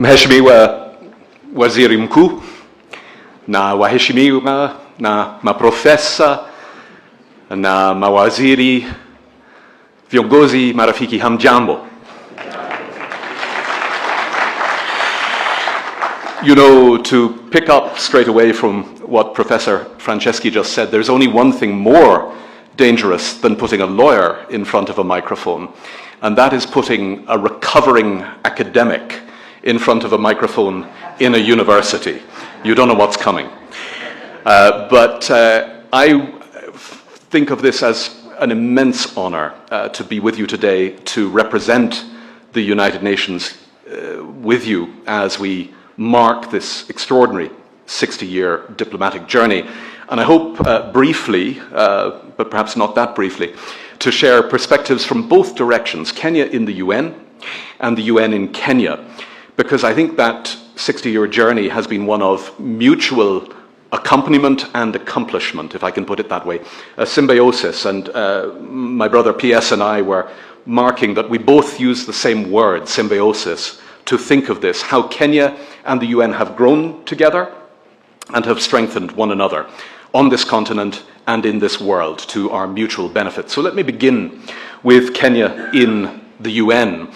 Mheshimiwa Waziri Mkuu na waheshimiwa na maprofesa na mawaziri, viongozi, marafiki, hamjambo. You know, to pick up straight away from what Professor Franceschi just said, there's only one thing more dangerous than putting a lawyer in front of a microphone, and that is putting a recovering academic in front of a microphone in a university. You don't know what's coming. But I think of this as an immense honor to be with you today, to represent the United Nations with you as we mark this extraordinary 60-year diplomatic journey. And I hope briefly, but perhaps not that briefly, to share perspectives from both directions, Kenya in the UN and the UN in Kenya, because I think that 60-year journey has been one of mutual accompaniment and accomplishment, if I can put it that way, a symbiosis. And my brother PS and I were marking that we both use the same word, symbiosis, to think of this, how Kenya and the UN have grown together and have strengthened one another on this continent and in this world to our mutual benefit. So let me begin with Kenya in the UN.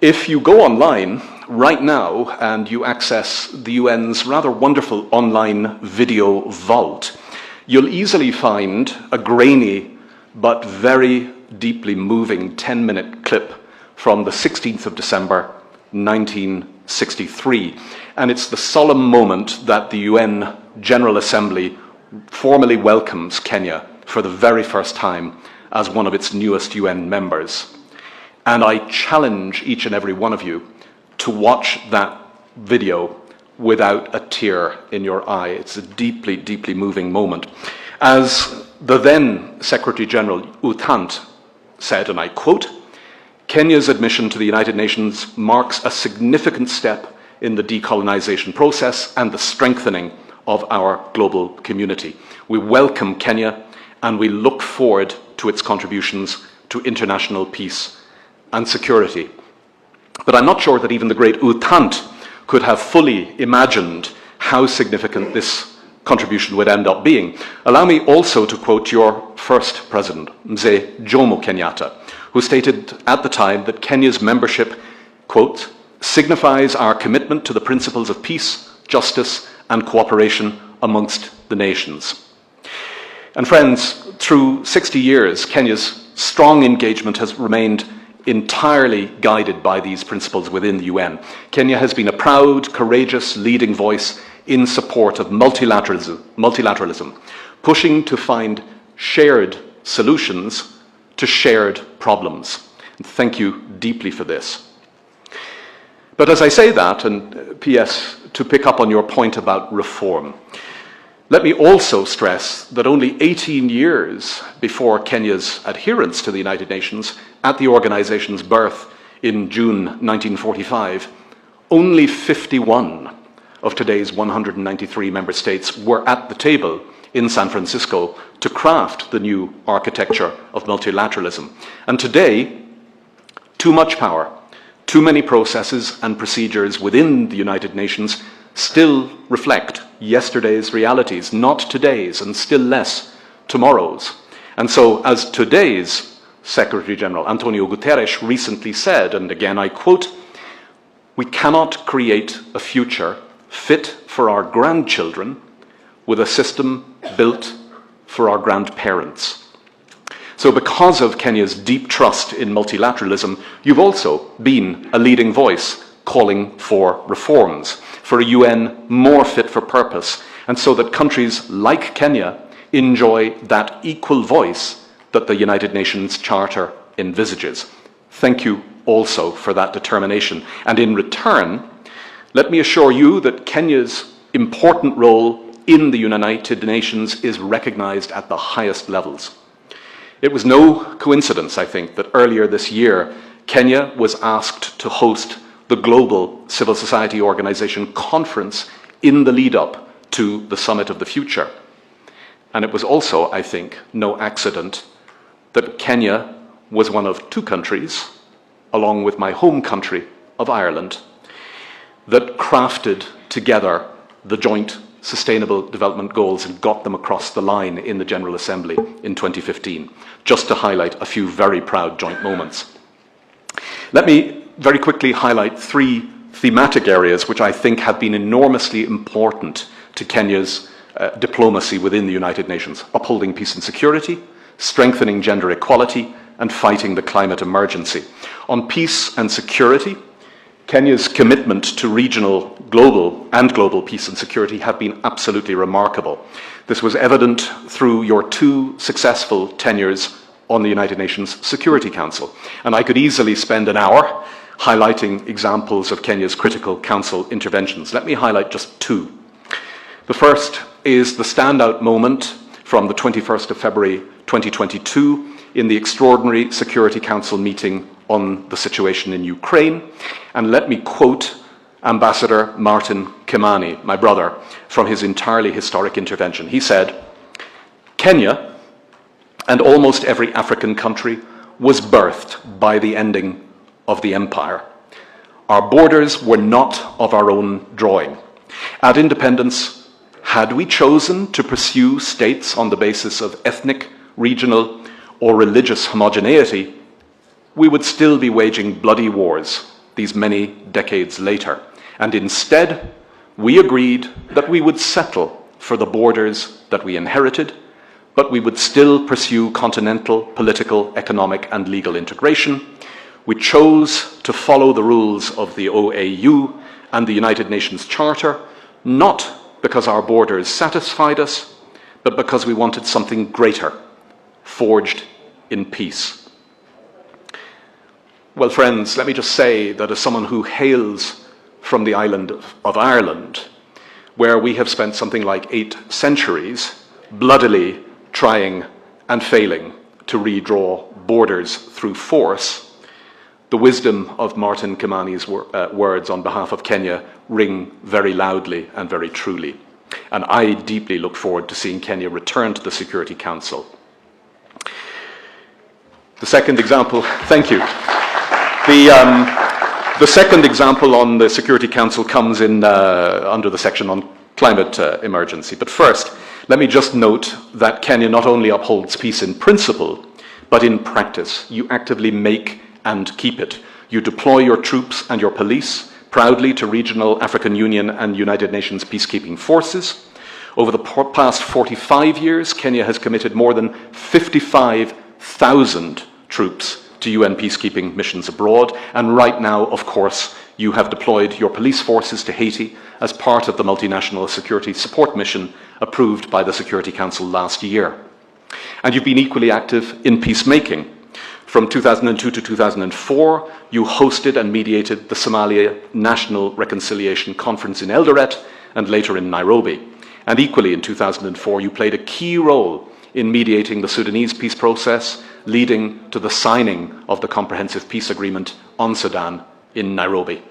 If you go online right now and you access the UN's rather wonderful online video vault, you'll easily find a grainy but very deeply moving 10-minute clip from the 16th of December 1963. And it's the solemn moment that the UN General Assembly formally welcomes Kenya for the very first time as one of its newest UN members. And I challenge each and every one of you to watch that video without a tear in your eye. It's a deeply, deeply moving moment. As the then Secretary General U Thant said, and I quote, "Kenya's admission to the United Nations marks a significant step in the decolonization process and the strengthening of our global community. We welcome Kenya and we look forward to its contributions to international peace and security." But I'm not sure that even the great U Thant could have fully imagined how significant this contribution would end up being. Allow me also to quote your first president, Mzee Jomo Kenyatta, who stated at the time that Kenya's membership, quote, "signifies our commitment to the principles of peace, justice, and cooperation amongst the nations." And friends, through 60 years, Kenya's strong engagement has remained entirely guided by these principles within the UN. Kenya has been a proud, courageous, leading voice in support of multilateralism, pushing to find shared solutions to shared problems. And thank you deeply for this. But as I say that, and PS, to pick up on your point about reform, let me also stress that only 18 years before Kenya's adherence to the United Nations, at the organization's birth in June 1945, only 51 of today's 193 member states were at the table in San Francisco to craft the new architecture of multilateralism. And today, too much power, too many processes and procedures within the United Nations still reflect yesterday's realities, not today's, and still less tomorrow's. And so, as today's Secretary General Antonio Guterres recently said, and again I quote, "We cannot create a future fit for our grandchildren with a system built for our grandparents." So because of Kenya's deep trust in multilateralism, you've also been a leading voice calling for reforms, for a UN more fit for purpose, and so that countries like Kenya enjoy that equal voice that the United Nations Charter envisages. Thank you also for that determination. And in return, let me assure you that Kenya's important role in the United Nations is recognized at the highest levels. It was no coincidence, I think, that earlier this year, Kenya was asked to host the Global Civil Society Organization conference in the lead-up to the Summit of the Future. And it was also, I think, no accident that Kenya was one of two countries, along with my home country of Ireland, that crafted together the joint Sustainable Development Goals and got them across the line in the General Assembly in 2015, just to highlight a few very proud joint moments. Let me very quickly highlight three thematic areas which I think have been enormously important to Kenya's diplomacy within the United Nations: upholding peace and security, strengthening gender equality, and fighting the climate emergency. On peace and security, Kenya's commitment to regional, global peace and security have been absolutely remarkable. This was evident through your two successful tenures on the United Nations Security Council. And I could easily spend an hour highlighting examples of Kenya's critical council interventions. Let me highlight just two. The first is the standout moment from the 21st of February 2022 in the Extraordinary Security Council meeting on the situation in Ukraine. And let me quote Ambassador Martin Kimani, my brother, from his entirely historic intervention. He said, "Kenya, and almost every African country, was birthed by the ending of the empire. Our borders were not of our own drawing. At independence, had we chosen to pursue states on the basis of ethnic, regional, or religious homogeneity, we would still be waging bloody wars these many decades later. And instead, we agreed that we would settle for the borders that we inherited, but we would still pursue continental, political, economic, and legal integration. We chose to follow the rules of the OAU and the United Nations Charter, not because our borders satisfied us, but because we wanted something greater, forged in peace." Well, friends, let me just say that as someone who hails from the island of Ireland, where we have spent something like 8 centuries bloodily trying and failing to redraw borders through force, the wisdom of Martin Kimani's words on behalf of Kenya ring very loudly and very truly. And I deeply look forward to seeing Kenya return to the Security Council. The second example, thank you. The second example on the Security Council comes in under the section on climate emergency. But first, let me just note that Kenya not only upholds peace in principle, but in practice. You actively make and keep it. You deploy your troops and your police proudly to regional African Union and United Nations peacekeeping forces. Over the past 45 years, Kenya has committed more than 55,000 troops to UN peacekeeping missions abroad. And right now, of course, you have deployed your police forces to Haiti as part of the multinational security support mission approved by the Security Council last year. And you've been equally active in peacemaking. From 2002 to 2004, you hosted and mediated the Somalia National Reconciliation Conference in Eldoret and later in Nairobi. And equally in 2004, you played a key role in mediating the Sudanese peace process, leading to the signing of the Comprehensive Peace Agreement on Sudan in Nairobi.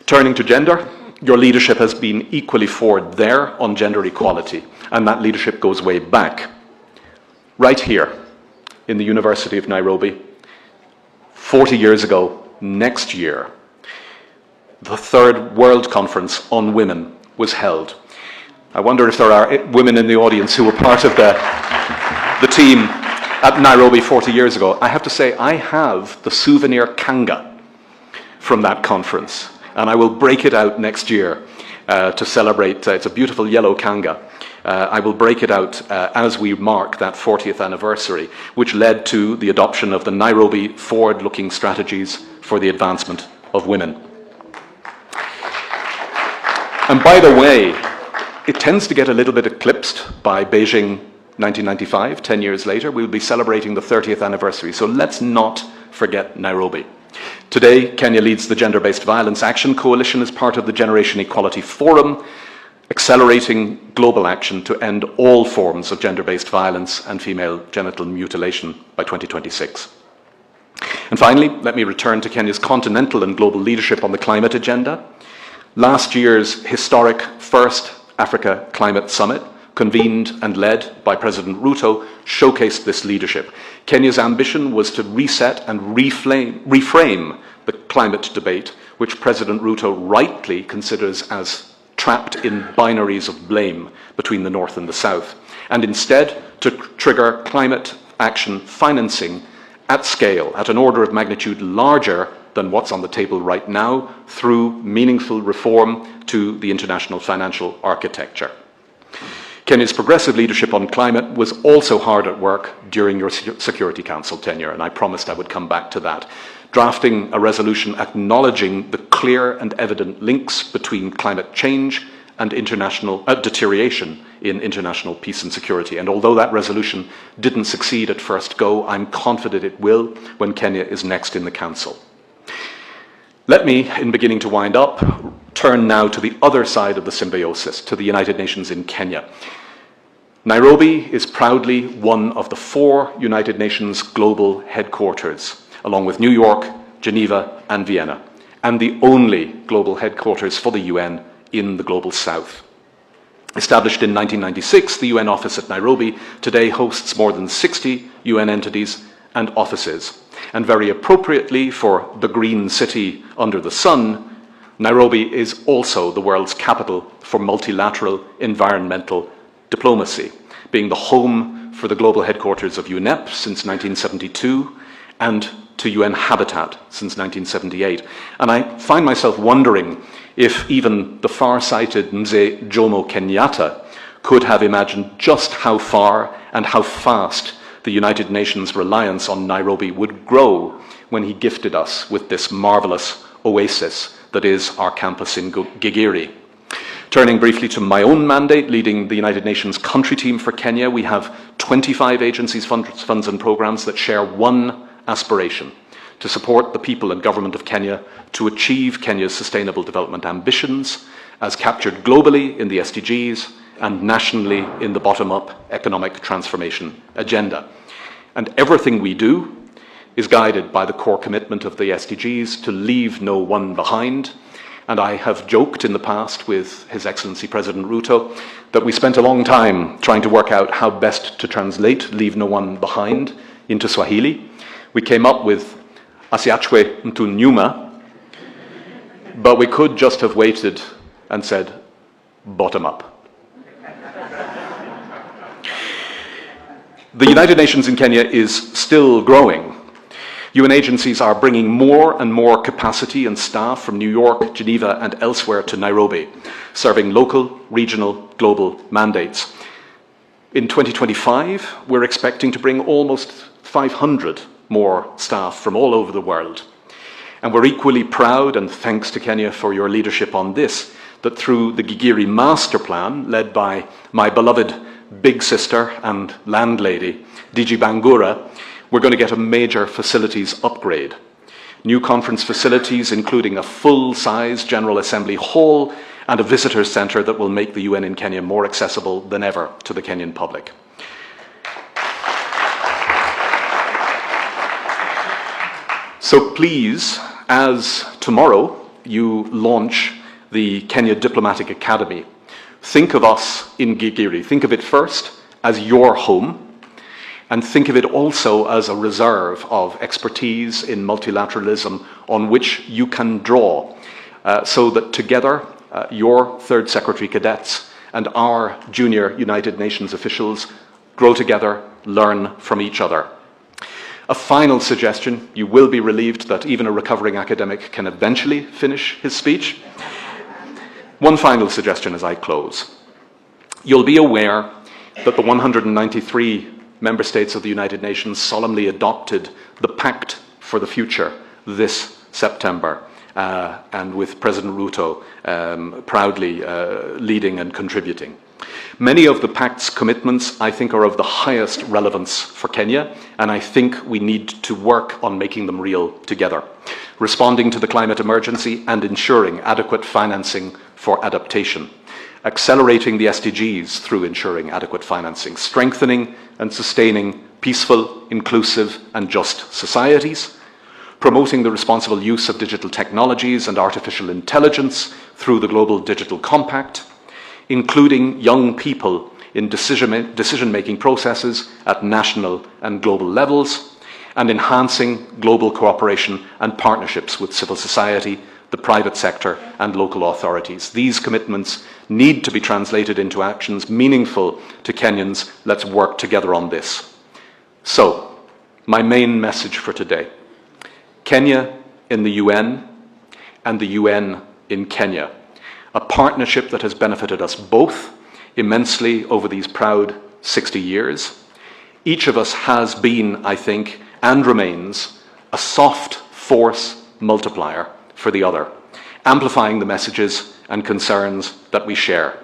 Turning to gender, your leadership has been equally forward there on gender equality, and that leadership goes way back. Right here, in the University of Nairobi, 40 years ago, next year, the third World Conference on Women was held. I wonder if there are women in the audience who were part of the team at Nairobi 40 years ago. I have to say, I have the souvenir kanga from that conference, and I will break it out next year to celebrate. It's a beautiful yellow kanga. I will break it out as we mark that 40th anniversary, which led to the adoption of the Nairobi Forward-Looking Strategies for the Advancement of Women. And by the way, it tends to get a little bit eclipsed by Beijing 1995, 10 years later. We'll be celebrating the 30th anniversary, so let's not forget Nairobi. Today, Kenya leads the Gender-Based Violence Action Coalition as part of the Generation Equality Forum, accelerating global action to end all forms of gender-based violence and female genital mutilation by 2026. And finally, let me return to Kenya's continental and global leadership on the climate agenda. Last year's historic first Africa Climate Summit, convened and led by President Ruto, showcased this leadership. Kenya's ambition was to reset and reframe the climate debate which President Ruto rightly considers as trapped in binaries of blame between the North and the South, and instead to trigger climate action financing at scale, at an order of magnitude larger than what's on the table right now, through meaningful reform to the international financial architecture. Kenya's progressive leadership on climate was also hard at work during your Security Council tenure, and I promised I would come back to that, drafting a resolution acknowledging the clear and evident links between climate change and international deterioration in international peace and security. And although that resolution didn't succeed at first go, I'm confident it will when Kenya is next in the Council. Let me, in beginning to wind up, turn now to the other side of the symbiosis, to the United Nations in Kenya. Nairobi is proudly one of the 4 United Nations global headquarters, along with New York, Geneva, and Vienna, and the only global headquarters for the UN in the Global South. Established in 1996, the UN office at Nairobi today hosts more than 60 UN entities and offices. And very appropriately for the green city under the sun, Nairobi is also the world's capital for multilateral environmental diplomacy, being the home for the global headquarters of UNEP since 1972 and to UN Habitat since 1978. And I find myself wondering if even the far-sighted Mzee Jomo Kenyatta could have imagined just how far and how fast the United Nations' reliance on Nairobi would grow when he gifted us with this marvelous oasis that is our campus in Gigiri. Turning briefly to my own mandate, leading the United Nations country team for Kenya, we have 25 agencies, funds and programs that share one aspiration: to support the people and government of Kenya to achieve Kenya's sustainable development ambitions as captured globally in the SDGs and nationally in the bottom-up economic transformation agenda. And everything we do is guided by the core commitment of the SDGs to leave no one behind. And I have joked in the past with His Excellency President Ruto that we spent a long time trying to work out how best to translate leave no one behind into Swahili. We came up with asiachwe mtu nyuma, but we could just have waited and said bottom up. The United Nations in Kenya is still growing. UN agencies are bringing more and more capacity and staff from New York, Geneva, and elsewhere to Nairobi, serving local, regional, global mandates. In 2025, we're expecting to bring almost 500 more staff from all over the world. And we're equally proud, and thanks to Kenya for your leadership on this, that through the Gigiri Master Plan, led by my beloved big sister and landlady, DG Bangura, we're going to get a major facilities upgrade. New conference facilities, including a full-size General Assembly hall and a visitor centre that will make the UN in Kenya more accessible than ever to the Kenyan public. So please, as tomorrow you launch the Kenya Diplomatic Academy, think of us in Gigiri. Think of it first as your home, and think of it also as a reserve of expertise in multilateralism on which you can draw, so that together your Third Secretary cadets and our junior United Nations officials grow together, learn from each other. A final suggestion: you will be relieved that even a recovering academic can eventually finish his speech. One final suggestion as I close. You'll be aware that the 193 member states of the United Nations solemnly adopted the Pact for the Future this September, and with President Ruto proudly leading and contributing. Many of the Pact's commitments, I think, are of the highest relevance for Kenya, and I think we need to work on making them real together. Responding to the climate emergency and ensuring adequate financing for adaptation. Accelerating the SDGs through ensuring adequate financing. Strengthening and sustaining peaceful, inclusive and just societies. Promoting the responsible use of digital technologies and artificial intelligence through the Global Digital Compact. Including young people in decision-making processes at national and global levels, and enhancing global cooperation and partnerships with civil society, the private sector and local authorities. These commitments need to be translated into actions meaningful to Kenyans. Let's work together on this. So, my main message for today: Kenya in the UN and the UN in Kenya. A partnership that has benefited us both immensely over these proud 60 years. Each of us has been, I think, and remains, a soft force multiplier for the other, amplifying the messages and concerns that we share.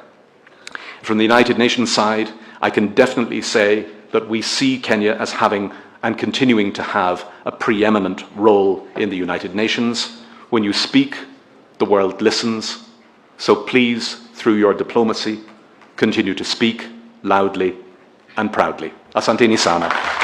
From the United Nations side, I can definitely say that we see Kenya as having and continuing to have a preeminent role in the United Nations. When you speak, the world listens. So please, through your diplomacy, continue to speak loudly and proudly. Asanteni sana.